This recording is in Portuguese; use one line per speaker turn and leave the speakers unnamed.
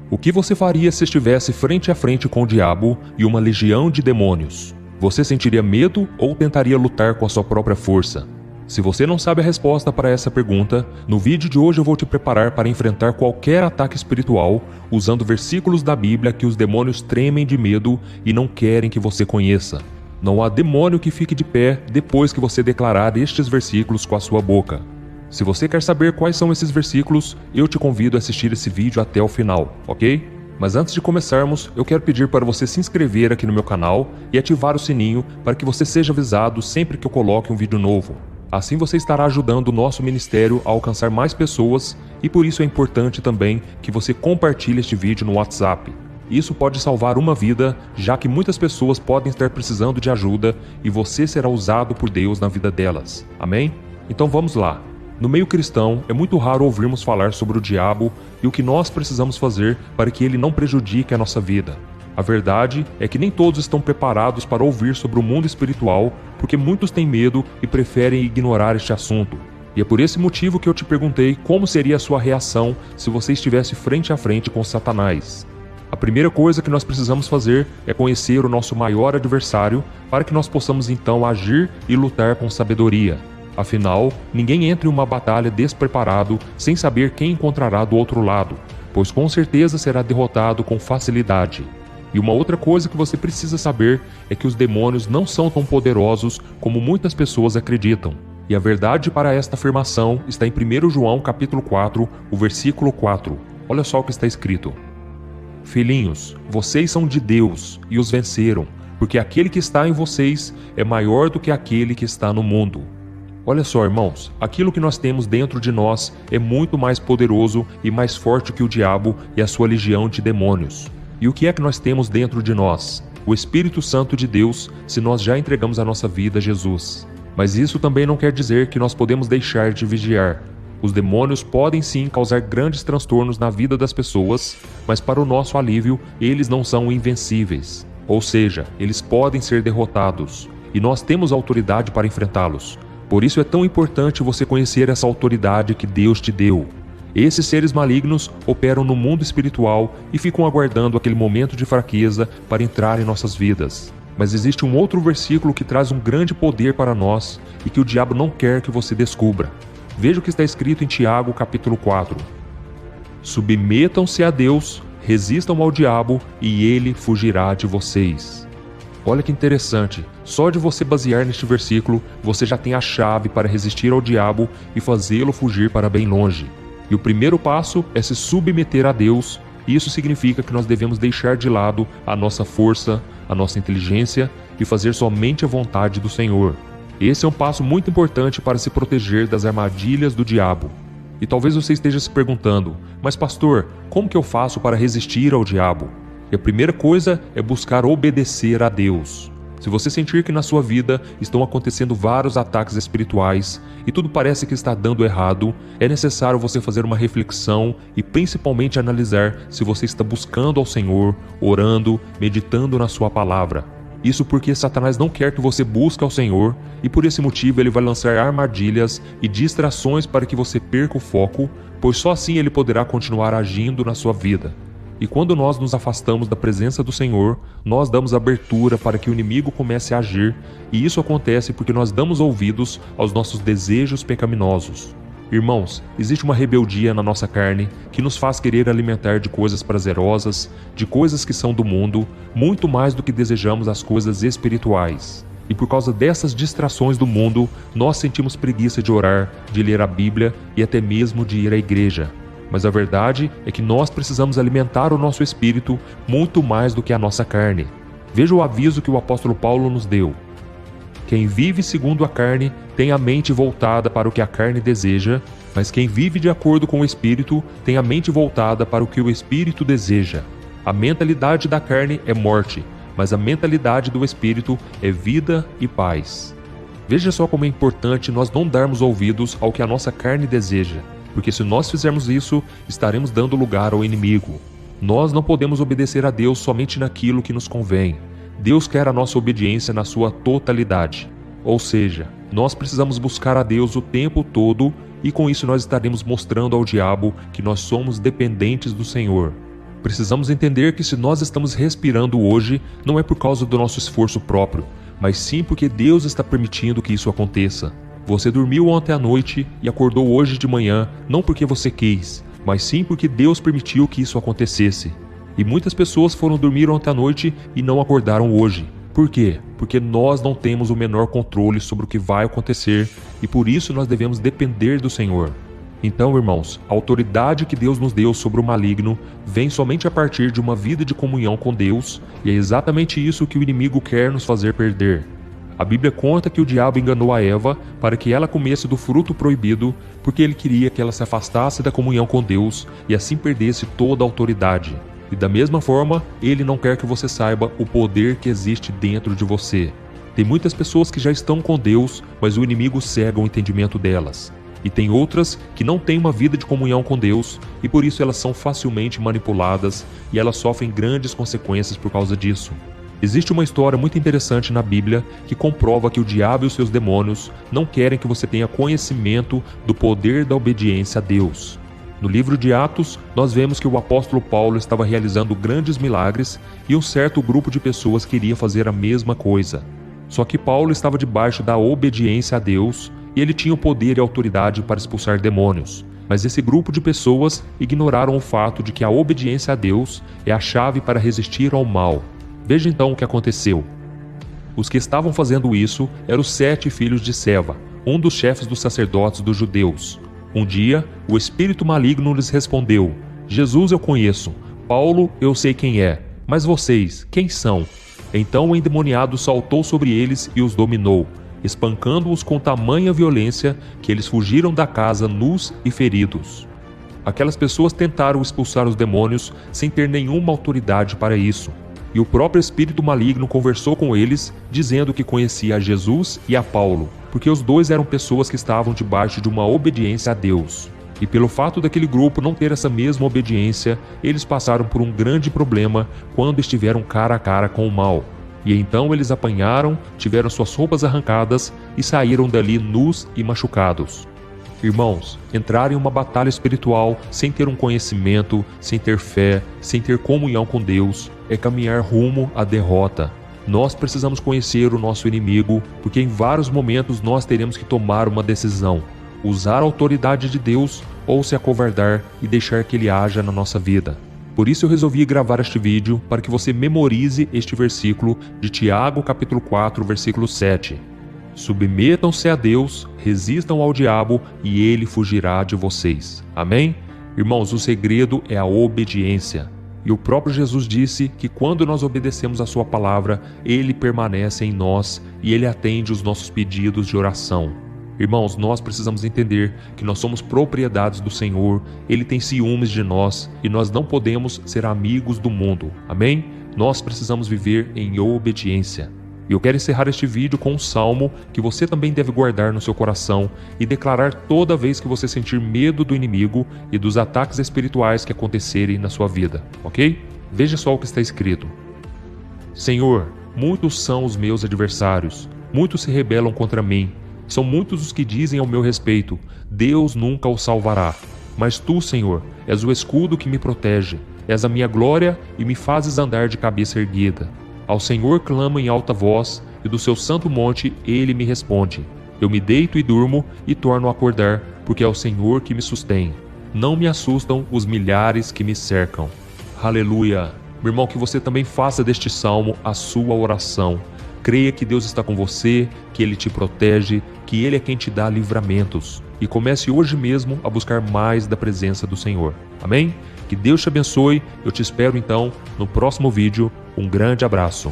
O que você faria se estivesse frente a frente com o diabo e uma legião de demônios? Você sentiria medo ou tentaria lutar com a sua própria força? Se você não sabe a resposta para essa pergunta, no vídeo de hoje eu vou te preparar para enfrentar qualquer ataque espiritual usando versículos da Bíblia que os demônios tremem de medo e não querem que você conheça. Não há demônio que fique de pé depois que você declarar estes versículos com a sua boca. Se você quer saber quais são esses versículos, eu te convido a assistir esse vídeo até o final, ok? Mas antes de começarmos, eu quero pedir para você se inscrever aqui no meu canal e ativar o sininho para que você seja avisado sempre que eu coloque um vídeo novo. Assim você estará ajudando o nosso ministério a alcançar mais pessoas e por isso é importante também que você compartilhe este vídeo no WhatsApp. Isso pode salvar uma vida, já que muitas pessoas podem estar precisando de ajuda e você será usado por Deus na vida delas. Amém? Então vamos lá. No meio cristão, é muito raro ouvirmos falar sobre o diabo e o que nós precisamos fazer para que ele não prejudique a nossa vida. A verdade é que nem todos estão preparados para ouvir sobre o mundo espiritual, porque muitos têm medo e preferem ignorar este assunto. E é por esse motivo que eu te perguntei como seria a sua reação se você estivesse frente a frente com Satanás. A primeira coisa que nós precisamos fazer é conhecer o nosso maior adversário para que nós possamos então agir e lutar com sabedoria. Afinal, ninguém entra em uma batalha despreparado sem saber quem encontrará do outro lado, pois com certeza será derrotado com facilidade. E uma outra coisa que você precisa saber é que os demônios não são tão poderosos como muitas pessoas acreditam. E a verdade para esta afirmação está em 1 João capítulo 4, o versículo 4. Olha só o que está escrito. Filhinhos, vocês são de Deus e os venceram, porque aquele que está em vocês é maior do que aquele que está no mundo. Olha só, irmãos, aquilo que nós temos dentro de nós é muito mais poderoso e mais forte que o diabo e a sua legião de demônios. E o que é que nós temos dentro de nós? O Espírito Santo de Deus, se nós já entregamos a nossa vida a Jesus. Mas isso também não quer dizer que nós podemos deixar de vigiar. Os demônios podem sim causar grandes transtornos na vida das pessoas, mas para o nosso alívio, eles não são invencíveis. Ou seja, eles podem ser derrotados, e nós temos autoridade para enfrentá-los. Por isso é tão importante você conhecer essa autoridade que Deus te deu. Esses seres malignos operam no mundo espiritual e ficam aguardando aquele momento de fraqueza para entrar em nossas vidas. Mas existe um outro versículo que traz um grande poder para nós e que o diabo não quer que você descubra. Veja o que está escrito em Tiago capítulo 4. Submetam-se a Deus, resistam ao diabo e ele fugirá de vocês. Olha que interessante, só de você basear neste versículo, você já tem a chave para resistir ao diabo e fazê-lo fugir para bem longe. E o primeiro passo é se submeter a Deus, e isso significa que nós devemos deixar de lado a nossa força, a nossa inteligência e fazer somente a vontade do Senhor. Esse é um passo muito importante para se proteger das armadilhas do diabo. E talvez você esteja se perguntando, mas pastor, como que eu faço para resistir ao diabo? E a primeira coisa é buscar obedecer a Deus. Se você sentir que na sua vida estão acontecendo vários ataques espirituais e tudo parece que está dando errado, é necessário você fazer uma reflexão e principalmente analisar se você está buscando ao Senhor, orando, meditando na sua palavra. Isso porque Satanás não quer que você busque ao Senhor e por esse motivo ele vai lançar armadilhas e distrações para que você perca o foco, pois só assim ele poderá continuar agindo na sua vida. E quando nós nos afastamos da presença do Senhor, nós damos abertura para que o inimigo comece a agir, e isso acontece porque nós damos ouvidos aos nossos desejos pecaminosos. Irmãos, existe uma rebeldia na nossa carne que nos faz querer alimentar de coisas prazerosas, de coisas que são do mundo, muito mais do que desejamos as coisas espirituais. E por causa dessas distrações do mundo, nós sentimos preguiça de orar, de ler a Bíblia e até mesmo de ir à igreja. Mas a verdade é que nós precisamos alimentar o nosso espírito muito mais do que a nossa carne. Veja o aviso que o apóstolo Paulo nos deu. Quem vive segundo a carne tem a mente voltada para o que a carne deseja, mas quem vive de acordo com o Espírito tem a mente voltada para o que o Espírito deseja. A mentalidade da carne é morte, mas a mentalidade do Espírito é vida e paz. Veja só como é importante nós não darmos ouvidos ao que a nossa carne deseja. Porque se nós fizermos isso, estaremos dando lugar ao inimigo. Nós não podemos obedecer a Deus somente naquilo que nos convém. Deus quer a nossa obediência na sua totalidade. Ou seja, nós precisamos buscar a Deus o tempo todo e com isso nós estaremos mostrando ao diabo que nós somos dependentes do Senhor. Precisamos entender que se nós estamos respirando hoje, não é por causa do nosso esforço próprio, mas sim porque Deus está permitindo que isso aconteça. Você dormiu ontem à noite e acordou hoje de manhã, não porque você quis, mas sim porque Deus permitiu que isso acontecesse. E muitas pessoas foram dormir ontem à noite e não acordaram hoje. Por quê? Porque nós não temos o menor controle sobre o que vai acontecer e por isso nós devemos depender do Senhor. Então, irmãos, a autoridade que Deus nos deu sobre o maligno vem somente a partir de uma vida de comunhão com Deus, e é exatamente isso que o inimigo quer nos fazer perder. A Bíblia conta que o diabo enganou a Eva para que ela comesse do fruto proibido, porque ele queria que ela se afastasse da comunhão com Deus e assim perdesse toda a autoridade. E da mesma forma, ele não quer que você saiba o poder que existe dentro de você. Tem muitas pessoas que já estão com Deus, mas o inimigo cega o entendimento delas. E tem outras que não têm uma vida de comunhão com Deus e por isso elas são facilmente manipuladas e elas sofrem grandes consequências por causa disso. Existe uma história muito interessante na Bíblia que comprova que o diabo e os seus demônios não querem que você tenha conhecimento do poder da obediência a Deus. No livro de Atos, nós vemos que o apóstolo Paulo estava realizando grandes milagres e um certo grupo de pessoas queria fazer a mesma coisa. Só que Paulo estava debaixo da obediência a Deus e ele tinha o poder e autoridade para expulsar demônios. Mas esse grupo de pessoas ignoraram o fato de que a obediência a Deus é a chave para resistir ao mal. Veja então o que aconteceu. Os que estavam fazendo isso eram os 7 filhos de Seva, um dos chefes dos sacerdotes dos judeus. Um dia, o espírito maligno lhes respondeu: Jesus eu conheço, Paulo eu sei quem é, mas vocês, quem são? Então o endemoniado saltou sobre eles e os dominou, espancando-os com tamanha violência que eles fugiram da casa nus e feridos. Aquelas pessoas tentaram expulsar os demônios sem ter nenhuma autoridade para isso. E o próprio espírito maligno conversou com eles, dizendo que conhecia a Jesus e a Paulo, porque os dois eram pessoas que estavam debaixo de uma obediência a Deus. E pelo fato daquele grupo não ter essa mesma obediência, eles passaram por um grande problema quando estiveram cara a cara com o mal. E então eles apanharam, tiveram suas roupas arrancadas e saíram dali nus e machucados. Irmãos, entrar em uma batalha espiritual sem ter um conhecimento, sem ter fé, sem ter comunhão com Deus, é caminhar rumo à derrota. Nós precisamos conhecer o nosso inimigo, porque em vários momentos nós teremos que tomar uma decisão: usar a autoridade de Deus ou se acovardar e deixar que ele haja na nossa vida. Por isso eu resolvi gravar este vídeo para que você memorize este versículo de Tiago capítulo 4, versículo 7. Submetam-se a Deus, resistam ao diabo e ele fugirá de vocês. Amém? Irmãos, o segredo é a obediência. E o próprio Jesus disse que quando nós obedecemos a sua palavra, ele permanece em nós e ele atende os nossos pedidos de oração. Irmãos, nós precisamos entender que nós somos propriedades do Senhor, Ele tem ciúmes de nós e nós não podemos ser amigos do mundo. Amém? Nós precisamos viver em obediência. E eu quero encerrar este vídeo com um salmo que você também deve guardar no seu coração e declarar toda vez que você sentir medo do inimigo e dos ataques espirituais que acontecerem na sua vida, ok? Veja só o que está escrito. Senhor, muitos são os meus adversários, muitos se rebelam contra mim. São muitos os que dizem ao meu respeito: Deus nunca o salvará. Mas tu, Senhor, és o escudo que me protege, és a minha glória e me fazes andar de cabeça erguida. Ao Senhor clamo em alta voz, e do seu santo monte ele me responde. Eu me deito e durmo e torno a acordar, porque é o Senhor que me sustém. Não me assustam os milhares que me cercam. Aleluia! Meu irmão, que você também faça deste salmo a sua oração. Creia que Deus está com você, que Ele te protege, que Ele é quem te dá livramentos. E comece hoje mesmo a buscar mais da presença do Senhor. Amém? Que Deus te abençoe. Eu te espero então no próximo vídeo. Um grande abraço.